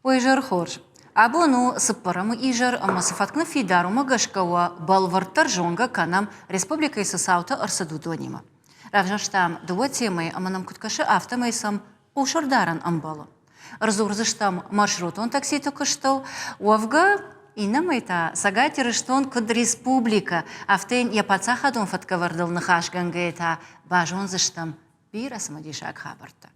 ويجر خورج أبونو سبرم إيجر أما صفاتنا في دارو مغشكوا بالورتر جونغا كانام ريسبوبليكا ساوتا أرسدو دونيما رافجاشتام دواتيمي أما نمكتكش أفتميسم وشردارن أمبالا رزورزشتام маршрутон таксито кыштыл вовга инамайта сагати рыштон кыд республика автен япацахадон фаткавардыл нахаш гангейта бажон зыштам бирас мадишак хабарта.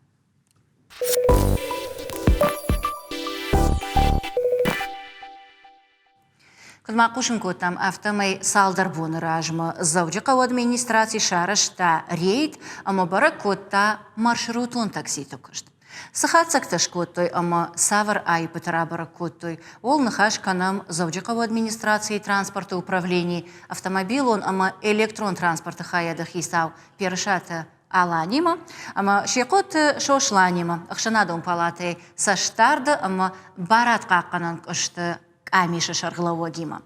Кадмакушин котам автомай салдар бунражма завджика в администрации шарашта рейд амабара котта маршрутон таксито кышт. Сахацакташ коттой ама савар ай петрабара коттой ол нахаш канам завджика в администрации транспорта управлений автомобилон ама электрон транспорта хаяда хисау першата аланима ама шекот шошланима ахшанадон палаты саштарда ама барат каканан кышты амиша шарглаводима.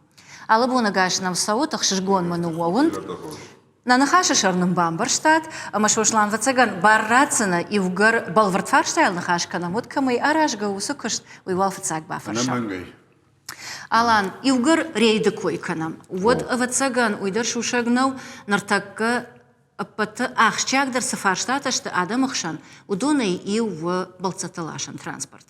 Алабуна гашнам саут ахшишгон мануовун. На нахаша шарным бамбарштат, ама шошлан вацаган баррацина и вгар балвартфарштайл нахашканам вот камай аражга усукашт уйвал фацаг бафарша. Алан и вгар рейда койканам. Вот вацаган уйдар шушагнау нартакка апата ахчагдар сафарштаташта адам ахшан удонай и в балцаталашан транспорт.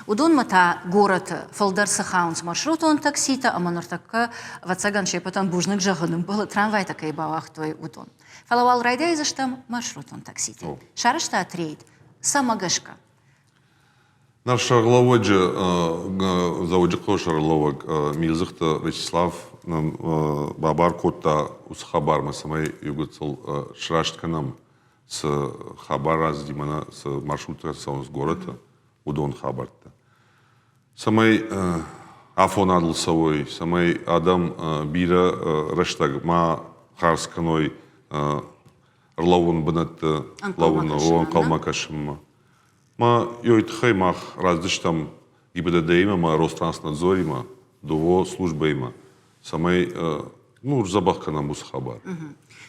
Удон мата город фолдар сахаунс маршрут он таксита, а манартака вацаган шепотан бужник жаганым был трамвай такой бавах той удон. Фалавал райда из штам маршрут он таксита. Шарашта отрейд самагашка. Наш шарловоджи заводжико шарловок милзахта Вячеслав бабар котта ус хабар мы самой югуцел шраштканам с хабара с димана с маршрута с города. Удон хабарта. Самай афонадл савой, самай адам бира раштаг ма харсканой рлавун бнат лавун он калмакашма. Ма йойт хаймах раздыштам ГИБДД ма Ространснадзор ма дово служба има. Самай ну забахкана мус хабар.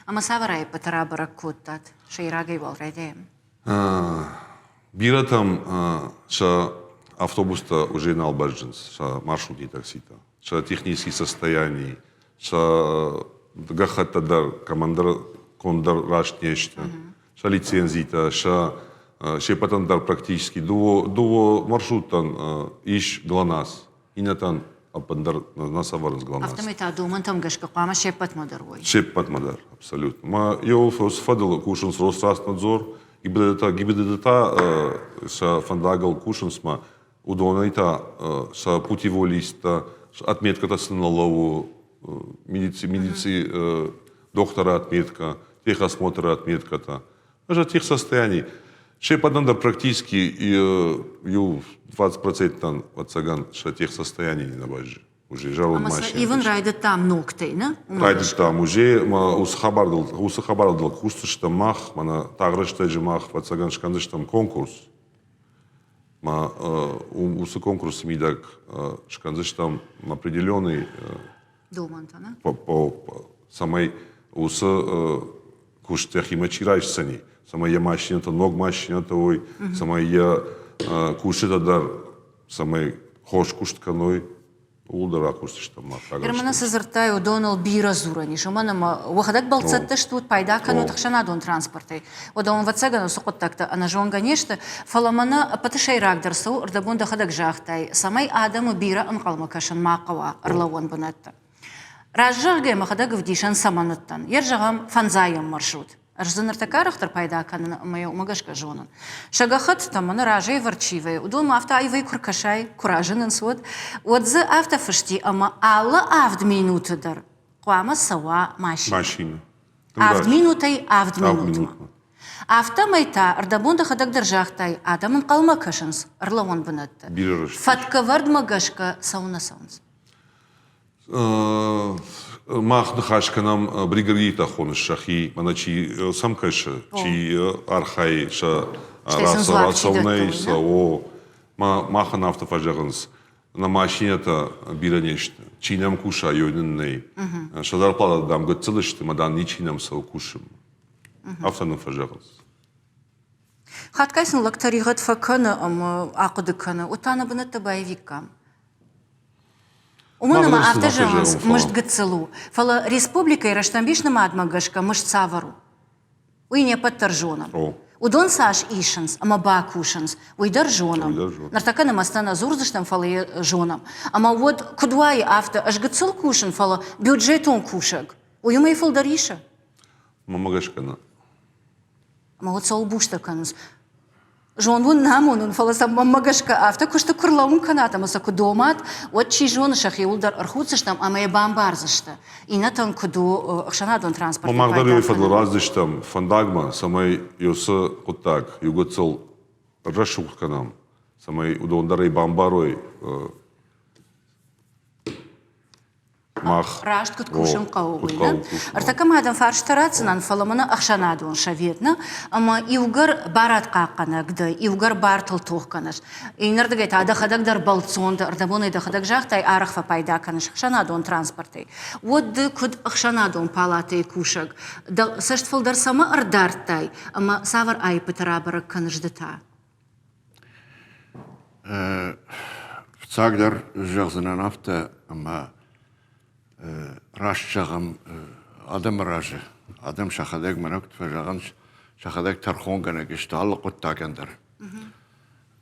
Ама саварай патрабара коттат шейрагай валрайдем. Бира там ша автобуста уже на Албаджинс, ша маршрутный таксита, ша технические состояния, ша гахаттадар командар кондар раш нечто, ша лицензита, ша шепатандар практически до маршрутан иш гланас, и натан апандар насаварс гланас. Автомета думан там гашка пама шепат мадарвой. Шепат мадар, абсолютно. Ма я сфадил кушан с Ространснадзор. ГИБДД са фандагал кушансма удонайта са путеволиста отметката са на лову медици доктора отметка техосмотра отметката даже тех состояний шепадандар практически ю 20% от цаган ша тех состояний на базе уже жалон машин. Иван райда там ногтей, на? Райда там уже ма усхабардал кустышта мах мана тагрышта жмах вацаган шкандыштам конкурс. Ма усы конкурс мидак шкандыштам определенный Думанта, на? По самой усы куштях имачираешь сани. Самая машина-то ног машина-то ой, самая кушета дар, самая хош куштканой. Улдара кустыштам мах. Ермана сазыртай удонал бира зурани. Шуманама вахадак балцатта штут пайда кану тахшанадон транспортай. Одан вацагану сокоттакта анажонга нешта фаламана паташай рагдерсу рдабунда хадак жахтай. Самай адаму бира анкалмакашан мaqawa рлавон банатта. Разжаргай махадак вдишан саманаттан. Ержагам фанзаям маршрут. Арзанар такарахтар пайда кану мая умагашка жонан. Шагахат тамана ражай варчивай. Удон авто айвай куркашай куражанан свод. Отзы автофашти ама алла авд минутадар. Куама сава машина. Авд минутай авд минутма. Автомайта ардабунда хадак держахтай адамын калмакашанс рлавон банатта. Фаткавард магашка сауна саунс. Мах нахашканам бригадита хонш шахи маначи самкаша чи архай ша расовней са о махан автофажаганс на машината бира нешта чинам куша йойнней шадар плата дам гцылышты мадан ничинам са кушым автофажаганс. خد كايسن لك طريقة فكنا أم عقد كنا وتانا بنت بايفيكام ومن ما أفتجانس مش تقتلو فلا ريسبوبليكا يرشتنبيش نماد مجاشكا مش تصافرو وين يبترجونم ودون ساش إيشنس أما باكوشنس ويدر جونم نرتكنا مستنا زورزشتن فلا جونم أما ود كدواي أفتا أش قتل كوشن فلا بيوجيتون كوشك ويوم يفل دريشة ما مجاشكنا ما هو تصل بوشتا كنز جون ون نامون فلسا مجاشكا أفتا كشت كرلاون كناتا مسا كدومات وتشي جون شخي ولدر أرخوتشتم أما يبان بارزشتا إنتن كدو أخشنادون ترانسبورت ما مقدر يفضل رازشتم فنداغما سماي يوسا قطاق يقتل الرشوق كنام سماي ودون دري بامباروي ماخ راشت كنت كوشن قوينا ارتكم هذا فارش تراتنا فلمنا أخشنادون شفيتنا أما يوجر بارات قاقنا قدا يوجر بارتل توه كنش ينردقيت هذا خدك در بلتصون در أردبون إذا خدك جاختاي أعرف فبايدا كنش أخشنادون ترانسبورتي ود كد أخشنادون بالاتي كوشك دا سشتفل در سما أردارتاي أما سافر أي بترابرك كنش دتا فتاقدر جغزنا نافتا أما راش شغم آدم راجه آدم شخدق منك تفجعن شخدق ترخون كنا كشتال قطع كندر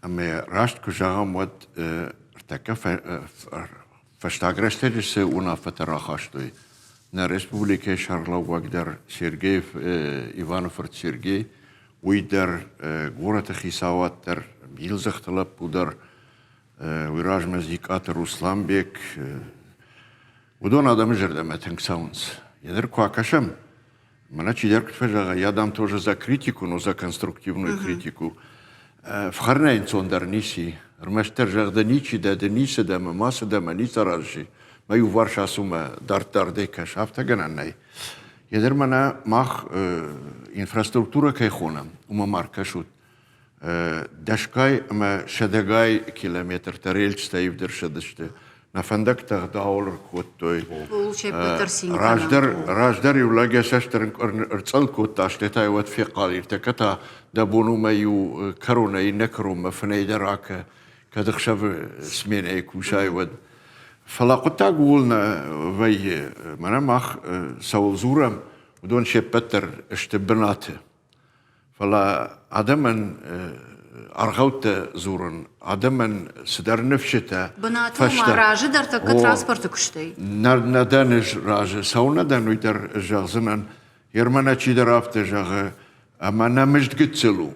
أما راش كشغم ود ارتكف فشتاقرش تجلس ونا فترة خاشتوي نا ريسبوبليكا شارلو وقدر سيرجي إيفانوفرت سيرجي ويدر غورة خيساوات در يلزخ طلب ودر ويراج مزيكات روسلان بيك ودون آدم جرده متنگ ساونس يدر كواكشم منا چي در كتفجا يادام тоже за критику, но за конструктивную критику. Вхарна инсон дар ниси, рмештер жагда ничи да ниси да маса да маниса разжи. Маю варша сума дар декаш автагананай. يدر منا ماخ инфраструктура кайхонам, ума маркашут. Дашкай ама шадагай километр тарельч стаив дер шадышты. نفندق تغداول كوتوي راجدر يولاجي ساشتر ارتسل كوت اشتتا يوت في قالير تكتا دبونو ما يو كورونا ينكرو ما فنيدراك كدخشف سمين اي كوشاي ود فلا قلت قولنا في منا ماخ سول زورم ودون شي بتر اشتبناته فلا عدما أرغوت زورن عدما سدر نفشته بناتو ما راجي در تك ترانسبورت كشتي ندانج راجي سو ندانو يدر جاغزنن يرمنا چي درافت جاغ اما نمجد قتلو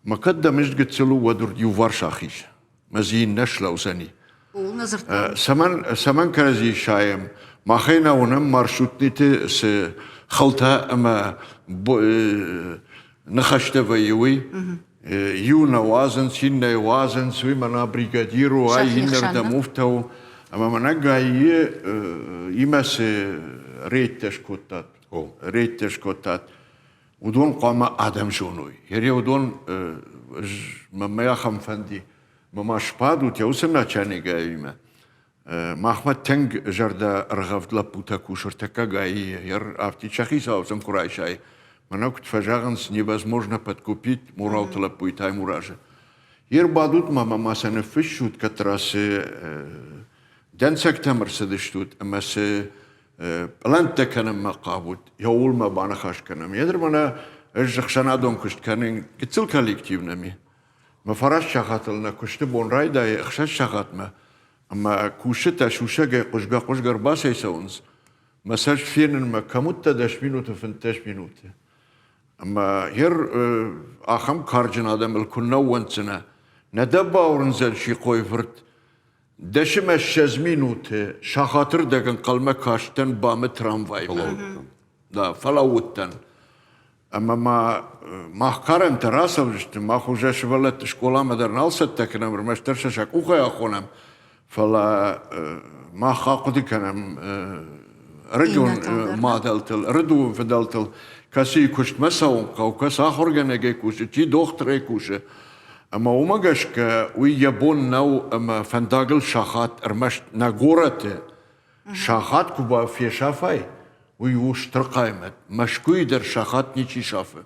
ما قد مجد قتلو ودر يوفار شاخيش مزين نشلو سني سمن كرزي شايم ما خينا ونم مارشوتنيتي س خلطة اما نخشته ويوي يو نوازن سين نوازن سوي منا بريغاديرو اي هنر دموفتو اما منا غاي يمس ريتش كوتات ودون قام ادم شونوي يري ودون ما يخم فندي ما شبادو تيوسنا چاني غايما محمد تنگ جردا رغفت لبوتا كوشرتكا غاي ير افتي چخيسا سم كرايشاي Она кутфажаганс невозможно подкупить мурал талапуитай муража. Ер бадут мама масаны фишут катрасы ден сектембр садыштут, ама се планта канам мақабут, яул ма бана хаш канам. Едер мана жахшанадон кушт канин кицил коллективнами. Ма фараш шахатылна кушты бон райда ихшаш шахатма. Ама кушта шушага кушгар басай саунс. Масаж фирнен ма камутта даш минута фенташ минута. أما هير أخم كارجن آدم الكنا وانسنا ندبا ورنزل شي قوي فرد دشم الشزمينوت شاخاطر دقن قلمة كاشتن بام ترامواي دا فلاوتن أما ما قارن تراسا وجشت ما خوجاش ولت شكولا مدرنال ستكنا مرمشترش شاكوخا يا أخونم فلا ما خاقدي كنم رجون ما دلتل ردو فدلتل كاسي كشت مساوم أو كاس آخر جناجي كوشة تي دكتور كوشة أما وماجش ويجابون ناو أما فنداغل شاخات أرمش ناغورته شاخات كوبا في شافاي ويوش ترقايمت مشكوي در شاخات نيشي شافه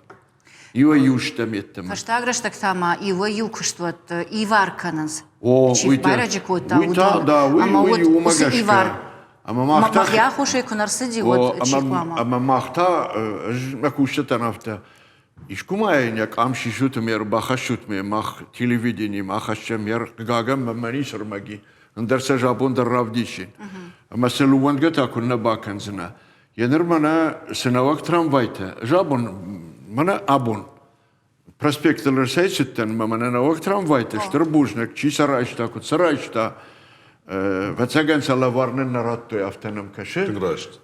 Ива юштам еттем. Фаштаграштак тама ива юкштват иварканыз. О, Чифбараджикота уйта, да, уй умагашка. Ама махта. Я хушей кунарсиди вот чифбама. Ама махта, макушта нафта. Ишкумайняк амши шутмер, бахашутмер, мах телевидение, махашмер, гагам мамани сармаги. Андерса жабон дарравдишин. Ама селуанга такунна баканзна. Янер мана сенавак трамвайта. Жабон мана абон. Проспектылар сайсыттан мана навак трамвайта. Штырбужнак, чи сарайшта, кут сарайшта. Вацаган салаварнен нараттой автоном каше. Тыграшт.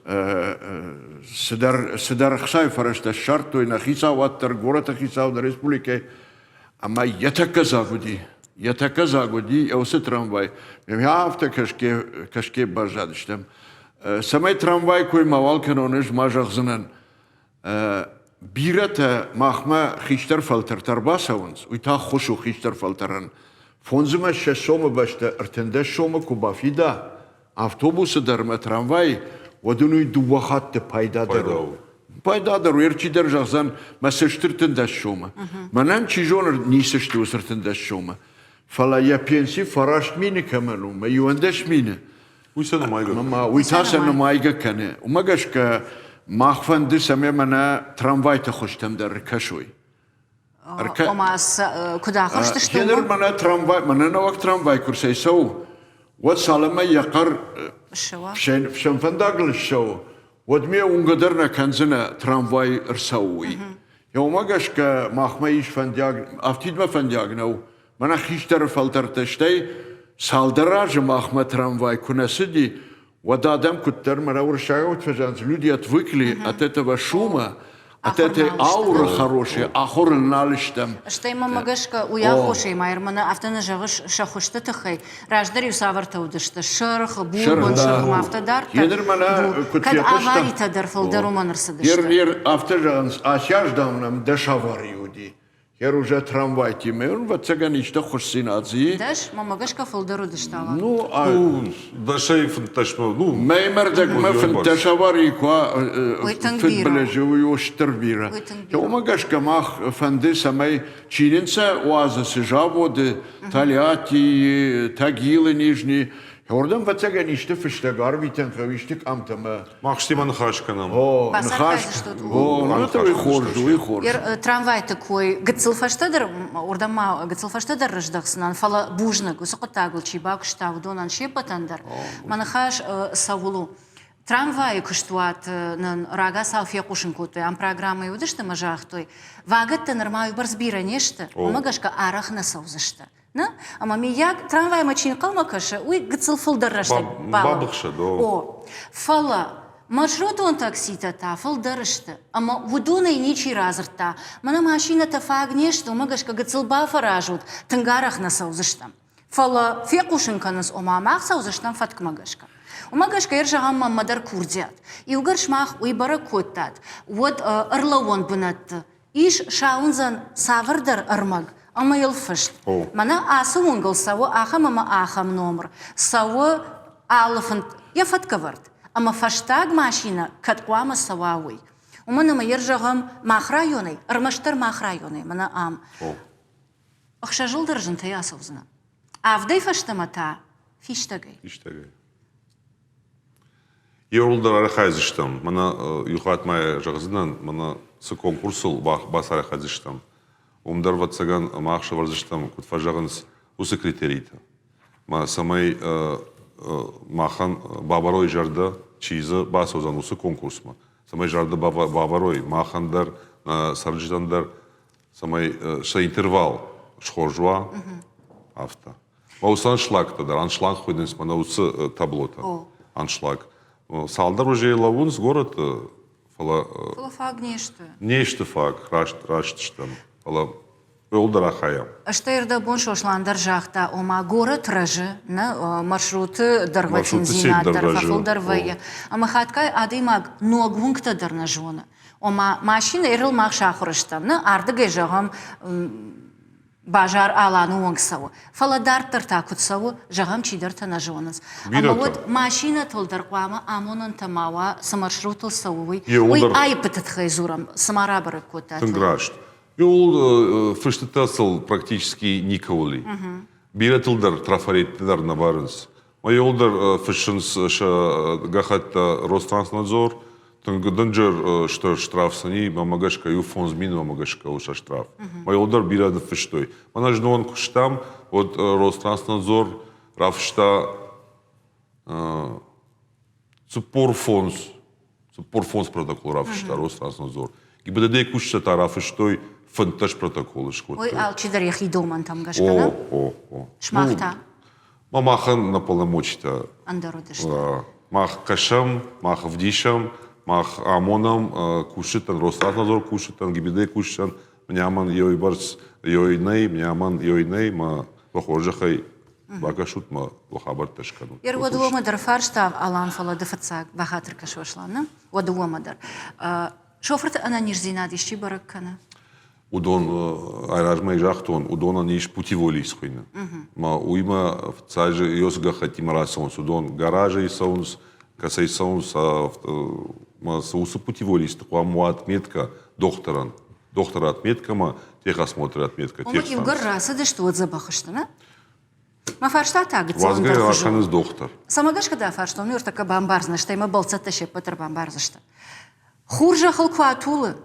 Сидар хсай фарашта шартой на хисаваттар, гората хисавда республике. Ама ятака загуди. Ятака загуди, еусы трамвай. Я авто кашке бажадыштам. Самай трамвай кой мавал каноныш мажахзынан. Бирата махма хиштар фалтар тарбасавунс. Уйта хошу хиштар фалтаран. Фонзыма шешома башта артенде шома кубафида. Автобусы дарма трамвай. Водунуй дувахатты пайда дару. Пайда дару. Ерчи держахзан масыштыртында шома. Манан чижоныр нисышты усыртында шома. Фала я пенси фараш мини каману. Ма юандеш мини. Уйсана майга. Мама уйтасана майга кане. Умагашка махфанды саме мана трамвайта хоштам дар кашой. Омас куда хоштыш что? Хедер мана трамвай, мана навак трамвай курсей сау. Вот салама якар шен фандагл шоу. Вот мне унгадерна канзена трамвай рсауи. Я умагашка махма иш фандяг, автидма фандягнау. Мана хиштар фалтарташтай салдаража махма трамвай кунасиди. Вот адам куттер мана уршаут фажанс. Люди отвыкли от этого шума. От этой ауры хорошей, ахор налиштам. Что има магашка уя хошей майрмана автона жагыш шахошта тахай. Раждари усаварта удышта шырх, бубон шырх автодар. Едер мана Кад аварита дар фалдару манырсыдышта. Ер автожанс асяждамнам дешавари уди. Ер уже трамвай тимер, вот цаганичта хошсинадзи. Даш, мамагашка фалдару дыштала. Ну, Дашай фанташно, ну. меймердек мефен дешавари ква Уйтангбира. фитбележевый оштырбира. Я умагашка мах фанды самай чининца уазасы жаводы, Тольятти, Тагилы нижние. Ордан вот цаганичта фиштагар витен хавиштик амтама. Махштиман хашканам. О, Басархайзы нахаш. что тут? О, ну это и хоржу. Трамвай такой, гацилфаштадыр, ордама гацилфаштадыр рыждахсынан, фала бужнак, усоқотагыл, чибак штав, донан шепатандар. Манахаш савулу. Трамвай кыштуат нан рага салфия кушинкуты, ам программа юдышты мажахтой. Вагатта нормаю барсбира нешты, умагашка арахна саузышты. Ама мияк трамвай мачин калмакаша, уй гацилфылдырышты. Бабықша, да. О, фала. Маршрут он таксита та, фалдарышты. Ама вудуной ничи разырта. Мана машина та фагнешты, умагашка гацилба фаражут, тынгарах на саузыштам. Фала фекушинканыз омамах саузыштам фаткмагашка. Умагашка ержагам мамадар курдят. И угаршмах уйбара коттат. Вот ырлауон бунатты. Иш шаунзан савырдар ырмаг. Ама елфышт. Мана асы унгал савы ахам, ама ахам номер. Савы алыфынт. Я фаткавард. Ама фаштаг машина каткуама савауй. Умана ма ержагам мах районы, ырмаштар мах районы. Мана ам. Ахша жылдыржын ты ясовзна. Авдай фаштамата фиштагай. Фиштагай. Ерулдар арахайзыштам. Мана юхатмай жағзынан, мана сы конкурсыл бас арахайзыштам. Умдар ватсаган махша варзыштам кутфажағынс усы критерийта. Ма самай махан бабарой жарды чизы бас озан усы конкурсма. Самай жарды бабарой махандар сарджидандар самай ша интервал шхожуа авто. Ма усы аншлаг тадар, аншлаг хойденс мана усы таблота. Аншлаг. Салдар уже лавунс город фала фагнешты. Нешты фаг раштыштам. Фала Олдарахая. Штейрда боншошландар жахта ома город рыжы на маршруты дарватин зинатар фафылдарвая. Ама хаткай адымаг ногвункта дарна жона. Ома машина эрил мах шахырыштам. Ардыгай жағам бажар аланы оңсауы. Фаладар тартакутсауы жағам чидар тана жоныз. Ама вот машина толдар қуама амонын тамауа самаршрутыл сауы. Ой айпытытхай зурам самарабыры көтат. Тынграшт. Yol fıştıtasıl практически николи. Биретилдер трафареттилер на барынс. Майолдер фышынс гахатта Ространснадзор, тангденджер что штрафсани, мамагашка ю фонзмин мамагашка уша штраф. Майолдер бирады фыштой. Манаж нон куштам от Ространснадзор рафшта Цупорфонс протокол рафшта Ространснадзор. ГИБДД кушта тарафыштой фантаж протоколы шкоты. Ой, алчидар яхи доман там гашкана. Шмахта. Мамахан на полномочия. Андеродышта. Мах кашам, мах вдишам, мах амонам кушитан, Ространснадзор кушитан, ГИБДД кушитан, мняман йой барс йой ней, ма похожахай бакашут ма лохабар ташкану. Ер водуомадар фарштав алан фала дефацак бахатр кашошлана. Водуомадар. Шофрт ана нижзинадищи бараккана. Удон айражмай жахтон, удон аниш путеволи исхойна. Ма уйма в цаже йосга хатим расонс, удон гаражи исаунс, касай саунс, ма саусу путеволи истакуа му отметка докторан. Доктора отметка, ма техосмотр отметка. Ома ивгар раса да что от забахаштана? Ма фаршта так, Вазгай рашан из доктор. Самагашка да фаршта, он юртака бамбарзна, что има балцата ше патр бамбарзашта. Хуржа халкуатулы,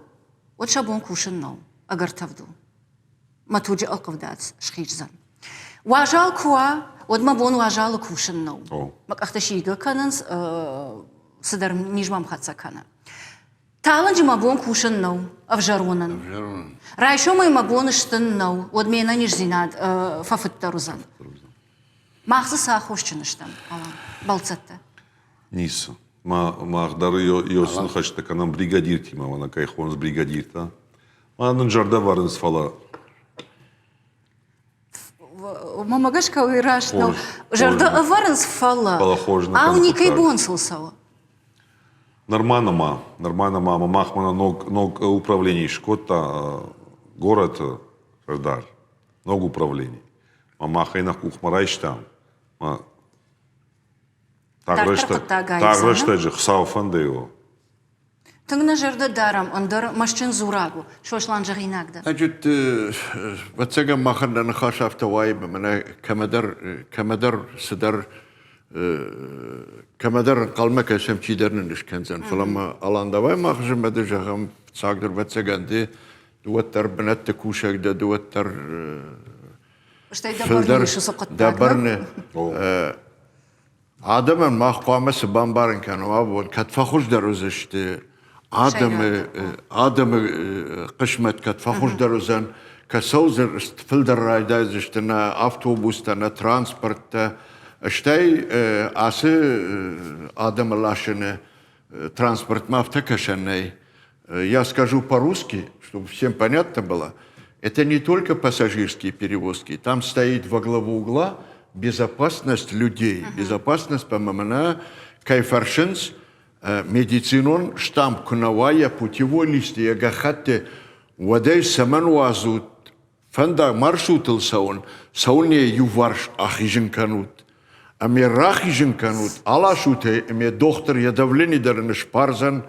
от шабон кушен нау. Agar tavdu. Ma tuji alqavdat shkhijzan. Wajal kwa od ma bon wajal kushin no. Mak akhtashiga kanans sidar nijmam khatsa kana. Talanji ma bon kushin no avjaronan. Raisho ma bon shtin no od mena nijzinad fafittaruzan. Maqsa sa khoshchinishtam alan baltsatta. Ниса. Ма ахдар йосын хашта канам бригадир тима, вана кайхон с бригадирта. Манын жарда варынс фала. Мамагашка уйрашно. Жарда варынс фала. А уникай бонсылсава. Нормально, мама, махмана ног управлений шкота, город Жардар, ног управлений. Мама хайнах кухмарайш там. Так решта же хсауфан да его. Тыңна жерді дарам, ондар машчин зурагу. Шошлан жағинагда. Значит, вот сега маханда на хашафта вайба, мана камадар сидар камадар қалма кәсем чидернен ішкензен. Фалама аланда вай махжы мәді жағам сагдыр вот сеганды дуаттар бінатты кушагда, дуаттар филдар дабарны. Адамын мах қуамасы бамбарын кану, абуын катфахуш дарузышты. Adamı kışmet kat fakir deruzan kasauzer filder rayda ziştena avtobüste transportta işte Adam laşını transport мавтокашенной. Я скажу по-русски, чтобы всем понятно было. Это не только пассажирские перевозки. Там стоит во главу угла безопасность людей, безопасность помимо кайфаршинс. Медицинон штамп кунавая путевой лист я гахатте водай саман вазут фанда маршрутил саун сауне юварш ахижин канут а мне рахижин канут алашуте мне доктор я давление дерн шпарзан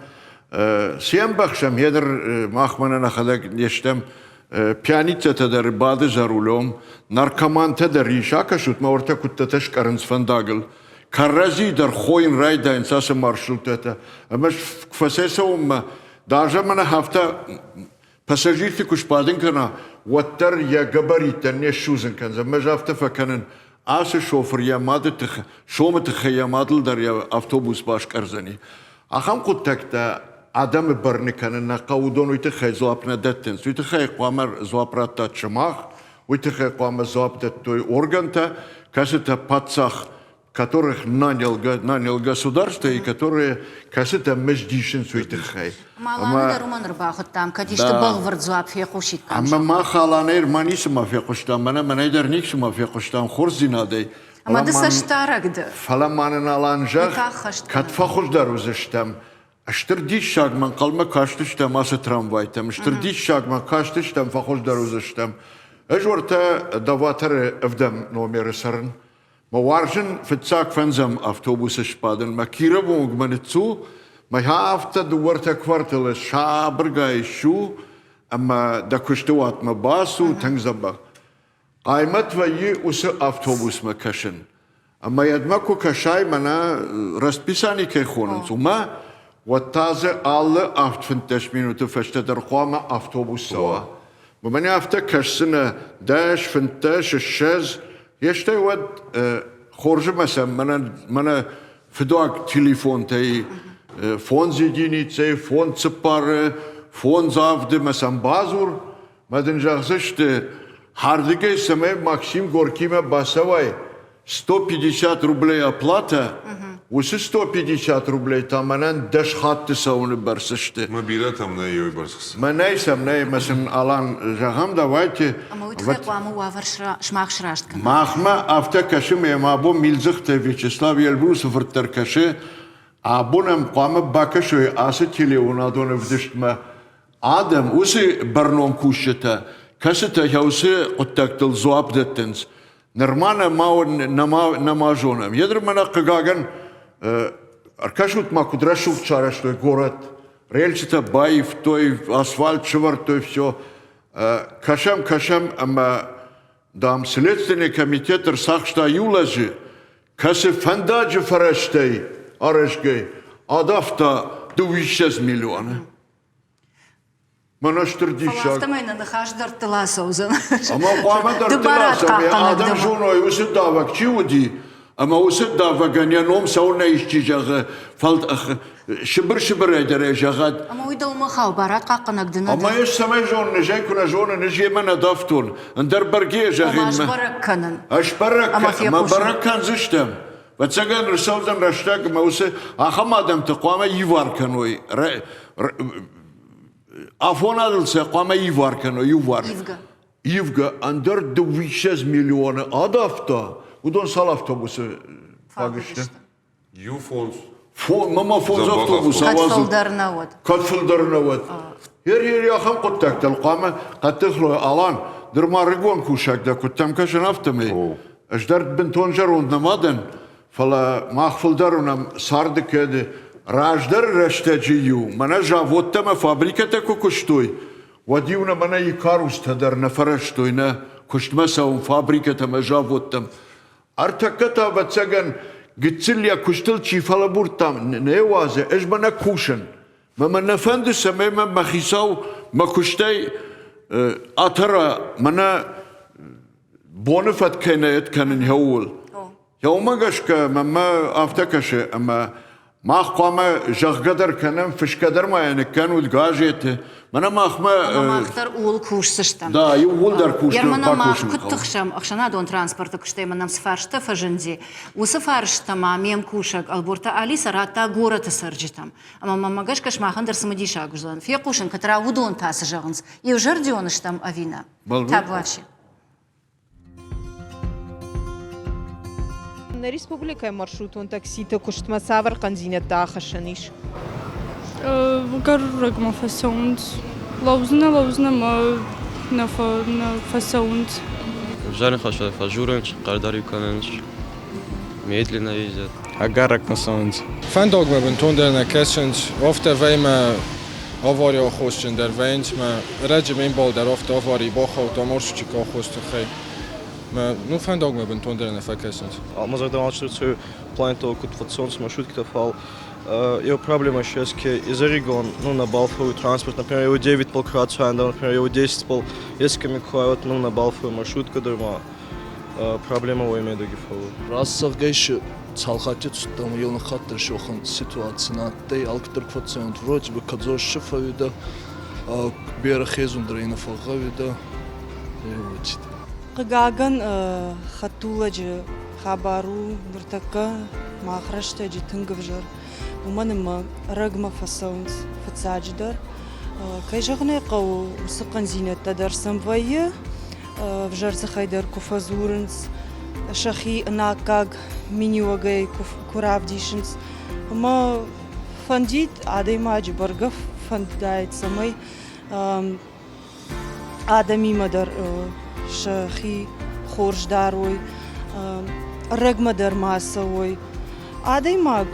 сембахшам едер махмана нахадак нештем пьяница тедер бады за рулем наркоман тедер ишакашут маорта куттаташ карнс фандагл Каррази дар хоин райда инсаса маршрут это. Амаш кфасесаум даже мана хафта пассажирти кушпадин кана ваттар я габарита не шузен кан. Замаш хафта факанен асы шофер я мадет шомет хаямадл дар я автобус баш карзани. Ахам куттакта адам барни канен на каудон уйте хай злапна даттен. Уйте хай қуамар злапрата чмах, уйте хай қуамар злапдат той органта, касета пацах которых нанял государство и которые касета междишен суетахай. Малана роман рбахот там, кадишта балвард зуап фехушит. Ама махаланер манисма фехуштам, мана идерниксма фехуштам хорзинадей. Ама да саштарагда. Фаламанен аланжах катфахуш дарузаштам. Штырдиш шагман қалма каштыштам асы трамвайтам. Штырдиш шагман каштыштам фахуш дарузаштам. Эжворта даватары эвдам номеры сарын. Маваржен фитсак фензам автобус шпаден, ма кирабу гманецу, ма хафта дуарта квартала шабрга ишу, أما دا كشتوات ما باسو تنزبا قائمت ويي وس أفتوبوس ما كشن أما يدمكو كشاي منا رسبيساني كيخونن ثم وتازه alle 28 Minuten فشتدر قوامة أفتوبوس سوا ومن أفتا كشسنة داش فنتاش الشاز يشتي ود خورج مثلا منا فدوك تليفون تاي فون زيديني تاي فون تسبار فون زافد مثلا بازور مدن جاغزشت هاردگي سمي Максим Горькийма басавай 150 рублей оплата وس 150 рублей таманан даш хатты сауны барсышты. ما بيراتهم نايوي برسخس. ما نايسم ناي مثلا الان جاهم давайте. أما ويتخيق وامو وافر شماخ شراشت كنا. مахма авто кашим я мабо милзыхте Вячеслав Елбрус вртер каше абунам قام бакашой асы телеунадоны вдыштма адам усы барном кушета кашета яусы оттактыл зуабдеттенс нормально мау намажоном ядрмана кагаган аркашут макудрашук чараштой город рельсита баев той асфальт швар той все кашам ама дам следственный комитет сахшта юлажи каше фандаджи фараштей арашгей адафта 200 миллиона Манаштыр дишак. Фалафтамайна нахаждар тыласаузан. Ама қуамадар тыласам, адам жоной усы давак чиуди, ама усы давак ганяном сауна ишчижағы, шыбыр әдері жағад. Ама уйдал махау барат қаққынагдын. Ама еш самай жоны, жайкуна жоны, нежемен адафтун, андар барге жағын. Ама ашбаракканын. Ашбараккан, ама бараккан зыштам. Вацаган рысаудан раштак, ама усы ахам адамты қуама иваркан ой. Афонадылса қама иваркано, ивар. Ивга, андер 200 миллиона адафта. Удон сал автобусы фагышты. Юфонс. Мама фонс автобусы авазы. Катфылдарнавод. Катфылдарнавод. Ер яхам қоттактал қама қаттықлы алан. Дырма рыгон кушакда куттам кашан автомей. Аждард бентон жарунднамаден. Фала махфылдарунам сарды кеді. Раждар раштаджию, мана заводтама фабриката кукуштой. Вадиуна мана и карустадар на фараштой на куштмасаум фабриката ма заводтам. Артаката вацаган гицилия куштил чифалабуртам не вазе, эш мана кушан. Мама нафанды самема махисау макуштай атара мана бонефат кенает канен яул. Яумагашка мама автакаше ама ما قام جغدر كنم فش قدر ما يعني كانوا الجاجيت منا ما ما اختار اول كوش سشتم دا يقول در كوش يا منا ما كنت تخشم اخشنا دون ترانسبورت كشتي منا سفارشتا فجندي وسفارشتا ما ميم كوشك البورتا الي سراتا غورا تسرجتم اما ما ماغاش كش ما خندر سمديشا غزلان في قوشن كترا ودون تاس جغنس يوجرديونشتم авина табвачи На республика маршрутон таксита куштма савар канзинет дахашаниш. Гарурак ма фасаунд. Лаузна ма на фасаунд. Жарен хаша фажуренч, кардари каненч. Медленно ездят. Агарак фасаунд. Фандог ма бентондерна кешенч, офта вейма авари охошчен дер вейнч, ма раджем инбол дер офта авари бохау та маршрутчик охостухай. Ну, фандог ма бентондерна факешенч. Maar zeg dan als je het plant ook het fatsoens marшрутки geval. Его проблема сейчас из регион, ну на балфовый транспорт, например, его 9 пол крацуан, например, его 10 пол, если мы ходим, ну на балфовый маршрутка дорма, проблема у имею догифову. Раз гейш цалхатец там елна хаттер шохан ситуация на тей алктер квациент вроде бы кадзош шифавида, берахезун дрейна фагавида, вот. قاعن خطولة خبرو برتكا ما خرجت جي تنقفجر ومن ما رقم فساوند فتساجدر كي جغني قو سقن زينة تدر سمفاية فجر زخيدر كفازورنس شخي ناكاغ ميني وغي كوراف ديشنس ما فنديت عادي ما اجي برقف فندايت سمي آدمي مدر شخي خورج داروي رقم در ماسوي عادي ماغ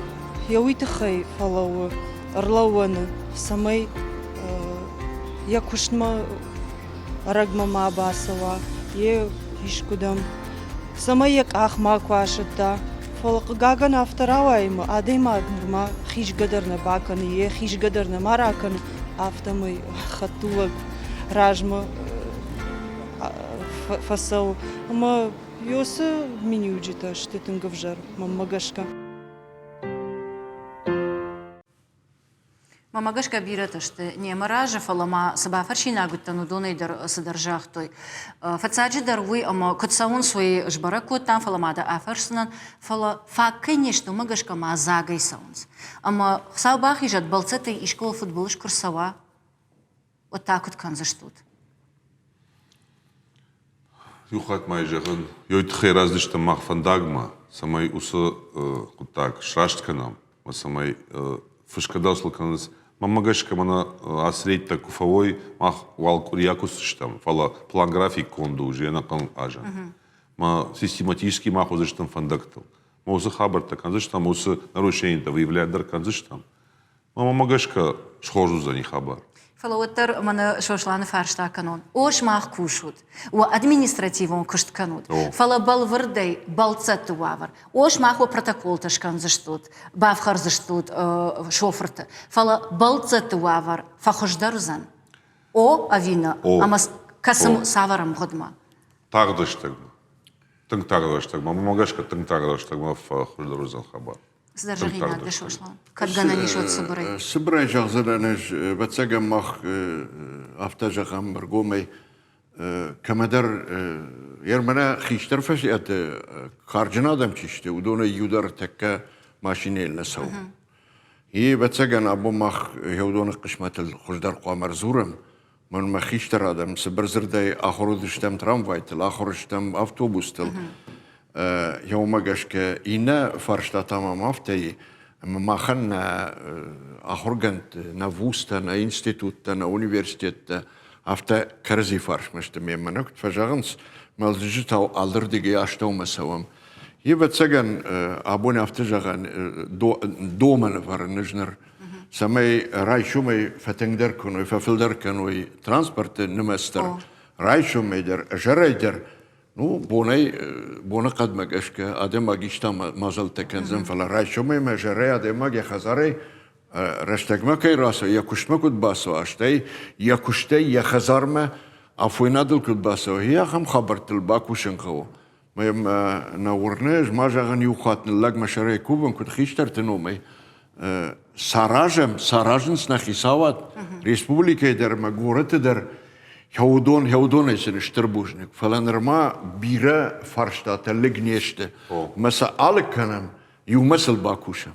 يوي تخي فلو ارلوان سمي якушма рагма мабасова, ишкудам. Самаяк ахма квашата. Фолгаган авторауайма, адема нурма хишгадарна бакан, хишгадарна маракан, автомы хатулаг ражма фасау. Ама ёса минюджита, что ты гавжар, мамагашка. Мамагашка бирата, что не маража фалама сабафаршина гуттану донейдер содержахтой. Фацаджи дарвуй, ама кутсаун свои жбараку там фаламада афарснан фала фак, конечно, магашка ма загай саунс. Ама саубах ижат балцеты и школа футболыш курсова. Вот так вот канзаштут. Юхат май жагын, йойт хай различта мах фандагма, самай уса кутак шаштканам, самай фышкадауслы канас. Мамагашка мана асрейт так куфовой мах валкурьякус штам, фала план график конду уже на кон ажа. Ма систематически мах узыштам фандактал. Ма уса хабар так канзыштам, уса нарушение то выявляет дар канзыштам. Мамагашка схожу за них хабар. Фалауаттар мана шошланы фаршта канон. Ош мах кушут. У административон кушт канут. Фала балвырдай балцату вавар. Ош мах у протокол ташкан заштут. Бавхар заштут шоферта. Фала балцату вавар. Фахождарузан. О авина. Амас касам саварам годма. Тагдыштагма. Тың тагдыштагма. Мамагашка тың тагдыштагма фахождарузан хабар. Сдержагина де шошлан. Кадгана нишот собрай. Собрай жагзаранеш бацагам мах автожагам баргомай камадар ермана хиштар фашият каржинадам чиште удона юдар такка машинел насау. И бацаган абу мах яудона қишматыл хуждар қуамар зурам. Мен махиштар адам сберзердай ахорудыштам трамвайтыл, ахорыштам автобустыл. يومجاشك إنا فرشتا تمام أفتي ما خلنا أخرجنت نافوستا نا إنستيتوت نا أونيفرسيتيت أفتا كرزي فرش مش تمام منك فجانس مالجتاو ألردي أشتاو مسوام يبتسجن أبوني أفتجان دومن فرنجنر سمي رايشومي فتنجدر كنوي ففلدر كنوي ترانسبورت نمستر رايشومي در جريدر Ну, бона кадмагашка, адема гишта мазал текензем фала райшоме межере адема ге хазаре раштагма кай раса якушма куд басо аштай якуштай я хазарма афуинадл куд басо я хам хабартл бакушен хаво мем на урнеж мажаган юхатн лаг машаре кубан куд хиштар теномей саражен снахисават республика дер магурат дер Хеудон is штърбужник. Фаланерма бира фарштата легнеште. Маса алканам юмасал бакуша.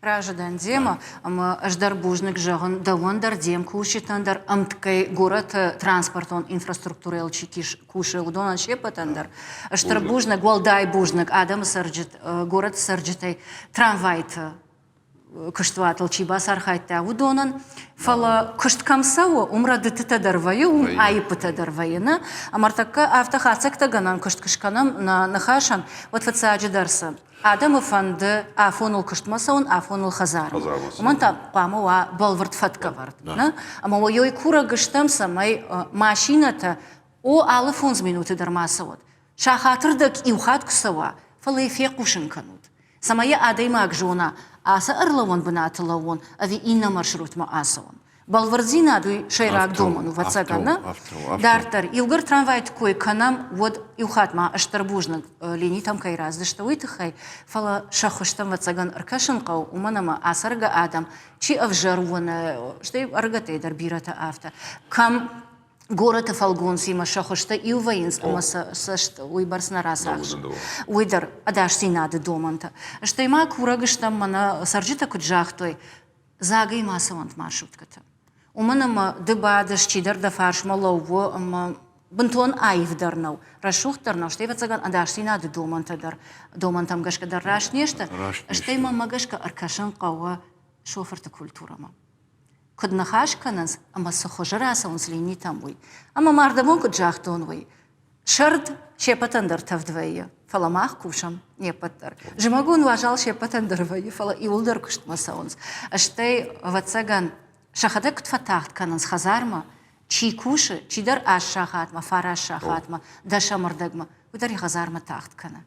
Ражадан дема, ама аждарбужник жаган давандар дем кушитандар амткай город транспортон инфраструктура элчикиш куша удонан шепатандар. Аждарбужник гвалдай бужник адам сарджит город сарджитай трамвайт кыштватыл чибас архайтта удонан фала кышткамсау умрады тытадарваю айпытадарвайына амартакка автохацекта ганан кышткышканам на нахашан вот фацаджи дарса адам фанды афонул кыштмасаун афонул хазар уманта памуа балвард фаткавард ама ойой кура гыштам самай машината о алы фунз минуты дармасавод шахатырдак иухат кусава фала эфек кушинканут самая адайма гжона аса ырлавон бынатылавон ави инна маршрут ма асавон. Балвардзина дуй шайрак доману вацагана. Дартар илгар трамвайт кой канам вот иухатма аштарбужна линии там кай раздышта уйтыхай фала шахуштам вацаган аркашынкау уманама асарга адам чи авжарвона штай аргатей дарбирата авта. Кам город фалгон сима шахушта и увоинс амаса сашт уйбарс на расаш. Уйдар адаш синады доманта. Штайма курагыштам мана сарджита куджахтой загай масавант маршрутката. Уманама дебадаш чидар да фарш малово ама бунтон айвдарнау. Рашухтарнау штай вацаган адаш синады домантам гашка раш нешта. Штайма магашка аркашан кауа шоферта культурама. Код нахашканас, ама сохожараса он слини там уй. Ама мардамон код жахтон уй. Шард шепатандар тавдвея. Фала мах кушам не паттар. Жемагун важал шепатандар вея. Фала и улдар кушт масаунс. Аштей вацаган шахадек тфатахт кананс хазарма. چی کوشه چی در آشا خاتمه فراشا خاتمه داشا مردگمه و در غزار ما تاخت کنه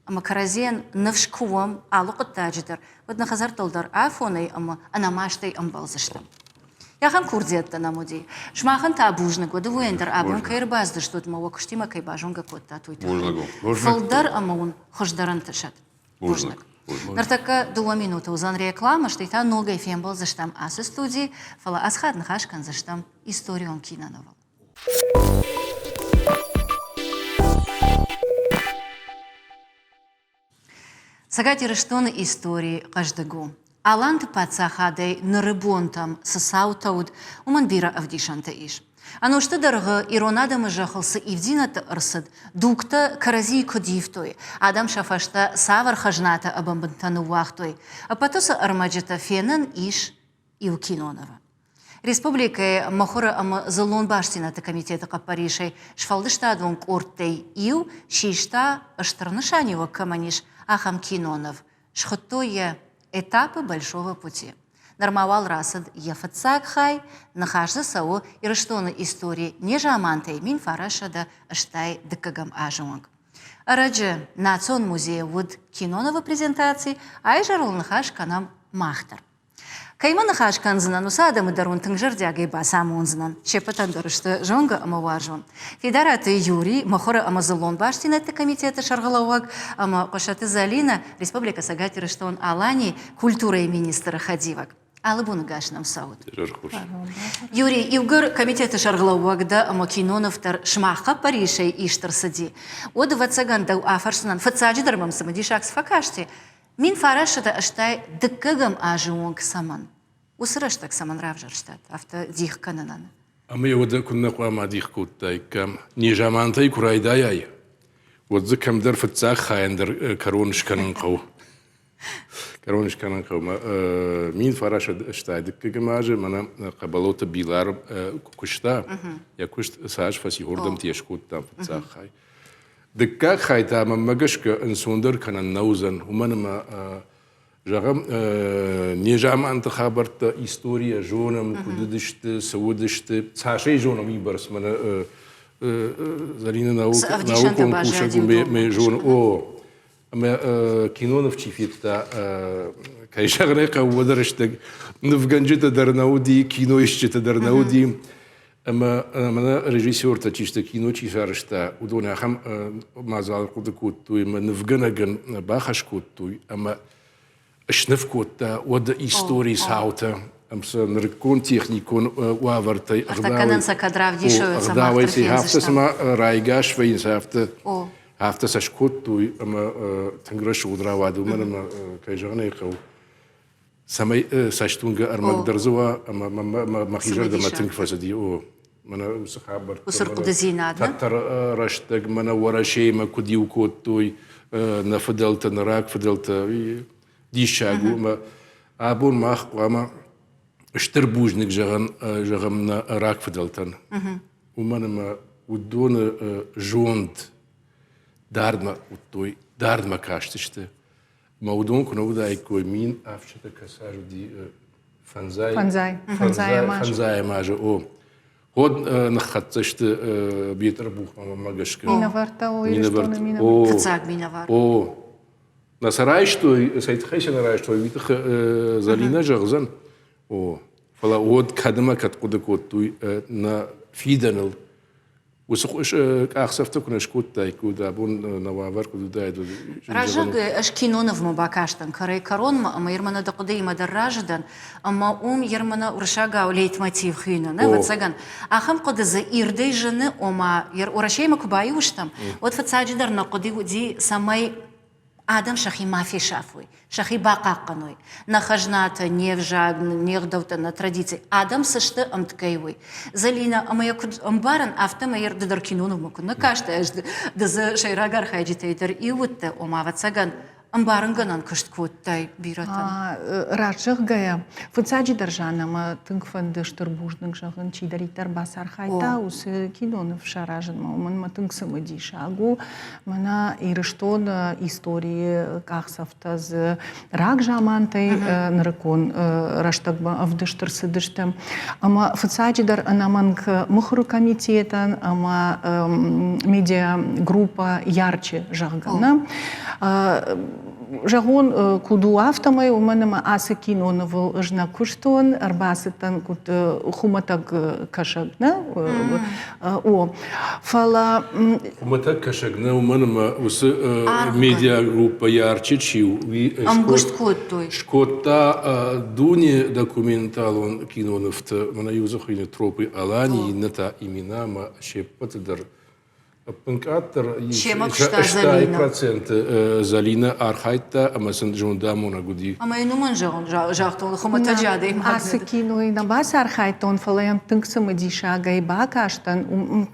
اما کرازین نفش کوام علاقه تاجدر ودنا خزار تولدر عفوني اما انا ماشتي ام بالزشتم يا خم كورديت نمودي شما خن تابوجنا قد ويندر ابون كير باز دشتوت ما وكشتي ما كي باجونغا كوتا تويت فولدر امون خشدرن تشت بوجنك نرتك 2 минуты узан реклама что это ногой фембл заштам ас студии фала асхат нахаш кан заштам историон кинановал Сагати рештон истории каждого. Алант пацахадей нрыбонтам сасаутауд уманбира авдишанта иш. Оно что дорого иронада мажахался и вдината арсад дукта карази кодивтой. Адам шафашта савар хажната абамбантану вахтой. А потоса армаджета фенан иш и у Кинонова. Республика махора ама залон баштината комитета Капаришей шфалдыштадвон кортей ил шишта аштрнышанева каманиш ахам Кинонов. Шхотое этапы большого пути. Нормавал расад ефацак хай нахажда сау и рештона истории не жамантай мин фарашада аштай дыкагам ажуанг. Араджи национ музея вуд Кинонова презентации айжарул нахаж канам махтар. Кайма нахаж канзанан усада мы дарун тыңжардяги басамунзанан. Шепатан дорышты жонга амаваржон. Федераты Юрий махора амазалон баштинетты комитета шаргалауаг ама кошаты Залина республика Сагати рештон Алани культура и министра Хадивак. Алыбуны гашнам саут. Юрий Ивгар комитета шаргалауагда ама Киноновтар шмаха Паришей иштар сади. Ода вацаган дау афарсанан фацаджи дармам самади шакс факашти. Мин фарашата аштай дыккагам ажуонг саман. Усыраштак саман равжарштат, авто дих кананан. А мы вот кунна куама дих куттайкам. Не жамантай курайдаяй. Вот закам дар фацах хайндер короншканан кау. Короншканан кау. Мин фарашата аштай дыккагам ажу, мана кабалота билар кушта. Я кушт сааж фаси ордам тиешкуттам фацах хай. دكاك خايتا ما مجشك انسوندر كان النوزن ومن ما جرم نيجام انت خبرت إستوريا جونم كودشت سودشت ساشي جونم يبرس من زرينا ناوكم كوشكم بجون او اما كينونف تشيفيتا كاي شغريقه ودرشتك نفغنجت درناودي كينويشت درناودي اما انا ريجيسور تاعيشتا كينو تشارشتا ودونا خم مازال قد كوتوي ما نفغنغن باخش كوتوي اما اشنف كوتا ود إستوري ساوتا امس نركون تكنيكون وافرتي كان سكادراف دي شو سما هافتا سما رايغاش فين هافتا هافتا ساشكوتوي اما تنغرش ودرا وادو ما كايجاني خو سمي ساشتونغا ارمك درزوا اما ما خيجر ما تنكفسدي او منا وسخابر وسرق دزينادنا تر رشتك منا ورا شيء ما كديو كوتوي نفدلت نراك فدلت دي شاغو ما ابون ما قوما اشتربوجنك جغمنا راك فدلتن ومن ما ودون جوند داردما وتوي داردما كاشتشته موضوع كنا ودا يكوي مين أفشته كسر دي فنزاي ماجا أو هود نخطشت بيتر بوخ ما جشك مينافرتا ويرشتون فتصاق مينافر أو نسرايشتو سيتخيش نرايشتو بيتخ زالينا جغزن أو فلا هود كدمة كتقودكوتوي نا فيدنل وسقوش أخسفت كنا شكوت تايكو دابون نوافر كدو دايدو راجد أش كينونов مباكاشتن كري كارون أما يرمنا دقدي مدر راجدن أما يرمنا ورشاقا وليت ماتيف خينا نفتسجن أخم قد زيردي جن أما ورشي مكباي وشتم وتفتساجدر نقدي ودي سماي آدم شخي ما في شافوي شخي باقا قنوي نخجناتا نيفجاق نيغدوتا на традиции آدم سشت أمتكيوي زلينا أما يكد أمبارن أفتا ما يرد در كينونو مكن نكاشتا أجد دز شيراغار خايجي تيتر إيوتا وما فتساقن Амбаранган кышт куттай бирatan. Рачық гая. Фыцаджи держанама тынк фанды штырбужның жағын чидаритар басар хайта, усы киноны в шаражын маумын ма тынк самыди шагу. Мана ирыштон истории кахсафтаз рак жамантай нарыкон раштагба авдыштыр сыдыштым. Ама фыцаджи дар анаманг мухру комитетан, ама медиа-группа ярче жағгана. Жагон куду автомай у мене ма асы кино вол жна куштон арбаситан кут хуматак кашагна о фала хуматак кашагна у мене ма усы медиа группа ярче чиу Амгушт куттой шкота дуни документалон кино нафта мана юзахыны тропы алани ната имена ма шепатдар Пунктатор штай процент залина архайта, ама сын жонда мона гуди. Ама инуман жахтон хумата жады им асы кино и на бас архайтон фалаям тынксам диша гайба каштан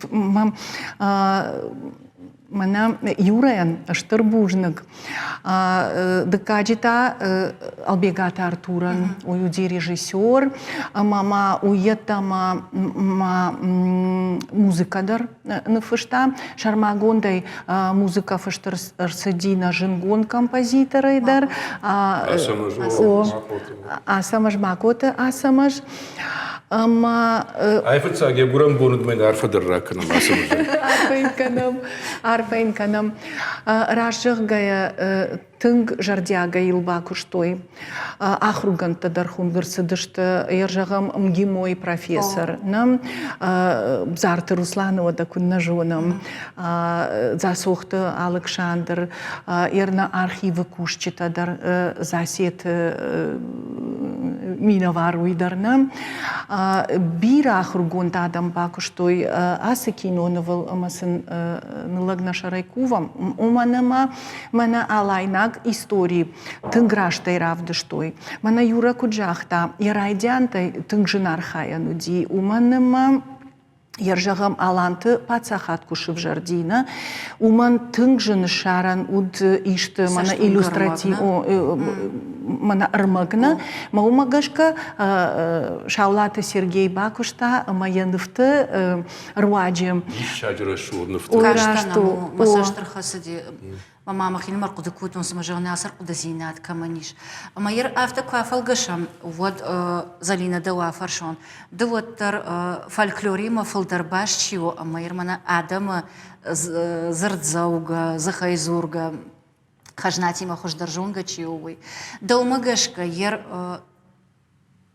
Мана Юраян штырбужнык. Декаджита албегата Артуран, уюди режиссер, мама уетама музыкадар нафышта, шармагондай музыка фыштыр садина жингон композиторайдар, асамаш макота асамаш. Айфыцаг я гурам бонут мен арфадар раканам асамаш. Арфайн канам рашық гая тынг жардяга илба куштой. Ахруган тадархун гырсыдышты ержағам мгимой профессор. Нам Зарты Русланова да күнна жонам. Засохты Александр. Ерна архивы кушчитадар засет миноваруйдарна. Bir ахругун тадам бакуштой асы кинонывал амасын нылагна шарайкувам. Уманама мана алайнак истории тынграштай равдыштой. Мана юра куджахта ярайдянтай тынгжинар хаянуди. Уманама Ержағам аланты пацахат кушып жардина. Уман тынгжын шаран уд ишты мана иллюстратив мана ырмагна. Маумагашка Шаулата Сергей Бакушта маяндыфты руаджем. Шаджра шурныфты. Каштанаму масаштыр хасыди. Мама хин марку декутун самажагна асар куда зинат каманиш. Майер авто квафалгашам вот залина дава фаршон. Довоттар фольклорима фолдарбаш чио майер мана адама зырдзауга захайзурга хажнатима хождаржунга чиовый. Даумагашка ер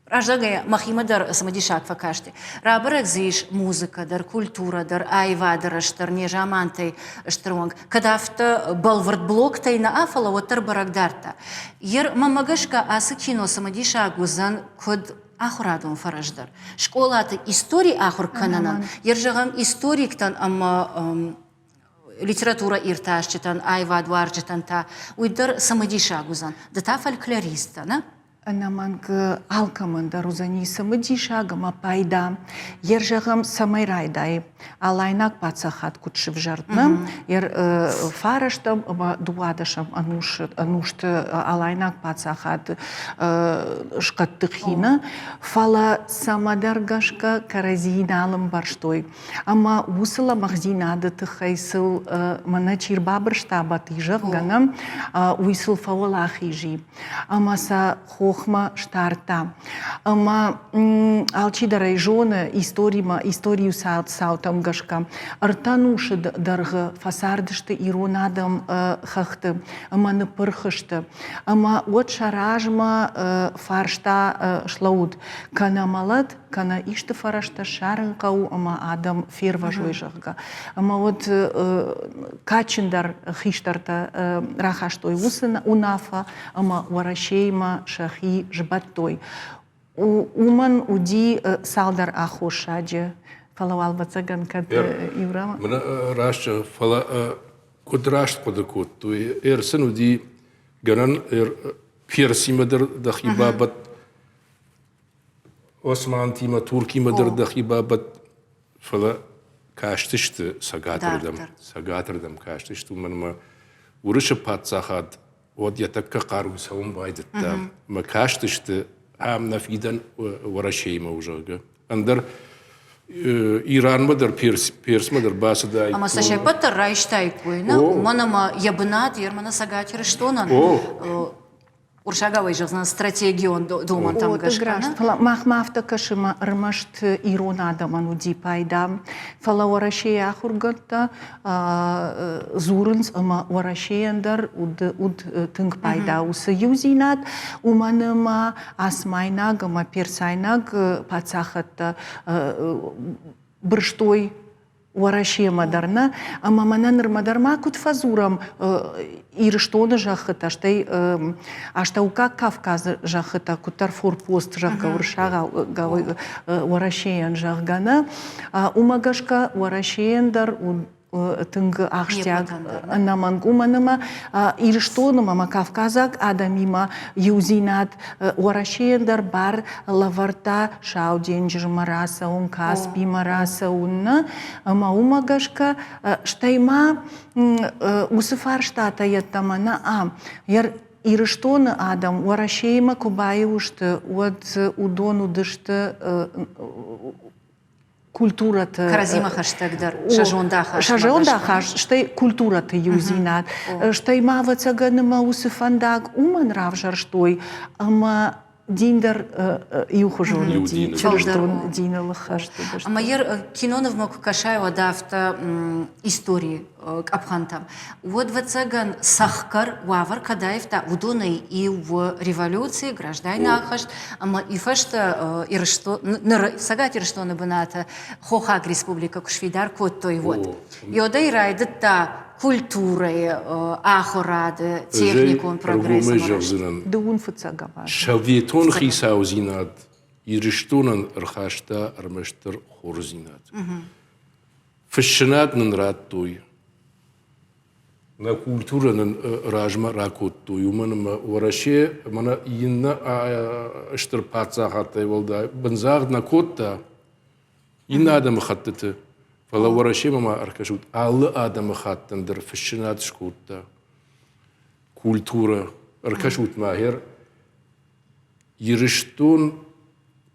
Раждагая махима дар самадишак факашти. Рабарак зиш музыка, дар культура, дар айва, дар аштар нежамантай штронг. Кадафта балвард блоктай на афала оттар барак дарта. Ер мамагашка асы кино самадишак гузан код ахурадун фараждар. Школаты истории ахур кананан. Ер жагам историктан ама литература ирташчитан, айва дварчитан та. Уйдар самадишак гузан. Да та фольклориста, на? Наманг алкамында рузани самыдиша гама пайда. Ержағам самайрайдай. Алайнак пацахат кутшив жартна. Ер фараштам дуадашам анушты алайнак пацахат шкаттыхина. Фала самадаргашка каразиналым барштой. Ама усыла махзинады тыхайсыл мана чирбабыр штаба тыжақ гана уйсыл фауалахижи. Амаса хохма штарта. Ама алчидарай жона историю саутам гашка. Артанушы дарғы фасардышты иронадам хахты. Ама напырхышты. Ама от шаражма фаршта шлауд. Кана малат, кана ишты фарашта шарынқау, ама адам ферва жойжағға. Ама от качындар хиштарта рахаштой усына унафа, ама варашейма шахи жбаттой. Уман уди салдар ахошаджа. Фалавал бацаган кад Иврама. Мана рашча фала кудрашт подакут. Туй сын уди ганан персимадыр дахибабат Осман тима туркимадыр дахибабат фала каштышты сагатырдам каштышты. Манма урышы патсахат ود يتكا قارو سوم بايدتا ما كاشتشت عام نفيدا ورا شيء موجود اندر إيران مدر بيرس مدر باس داي Ама са ще пътър райштай куйна, мана ябнат, ермана сагатир штонан. Уршагавай жазна стратегион думан там гашкана. Фала махмафта кашма рмашт иронада мануди пайда. Фала орашея хургата зурынс ама орашеяндar уд тынг пайда у союзинат уманама асмайнаг ама персайнаг пацахат брштой Уарашия мадарна, ама мананыр мадарма кут фазурам ирштона жахыта, аштаука Кавказ жахыта, кутар форпост жахка уршага уарашиян жахгана, умагашка уарашияндар тынг ахштяг намангуманыма ирштоныма ма Кавказак адамима юзинат уарашияндар бар лаварта шауденджер мараса он Каспий мараса унна ама умагашка штайма усыфар штата яттамана яр ирштоны адам уарашейма кубайушты удону дышты культурата Каразима хаштагдар, шажонда хаш. Шажонда хаш, штай культурата юзинат, штай маваца ганема усыфандаг уман равжар штой, ама диндер юхожон через что динал хаш. Ама ер кинонов мог кашаева дафта истории абхантам. Вот вацаган сахкар вавар кадаевта удоной и в революции граждайна хаш, ама и фашта иршто сагат иршто на баната хохаг республика Кушвидар кот той вот. Йода и райдата культурой ахорады техникун прогрессом. Дун фацагава. Шаветон хисаузинат ирштонан рхашта армештер хорзинат. Фшнат нрат той. На культура ражма ракотту юман вараше мана инна штыр паца хаттай волда бензаг на котта инна адам хаттыты фала вараше мама аркашут аллы адам хаттындыр фшнат шкутта культура аркашут махер ирштун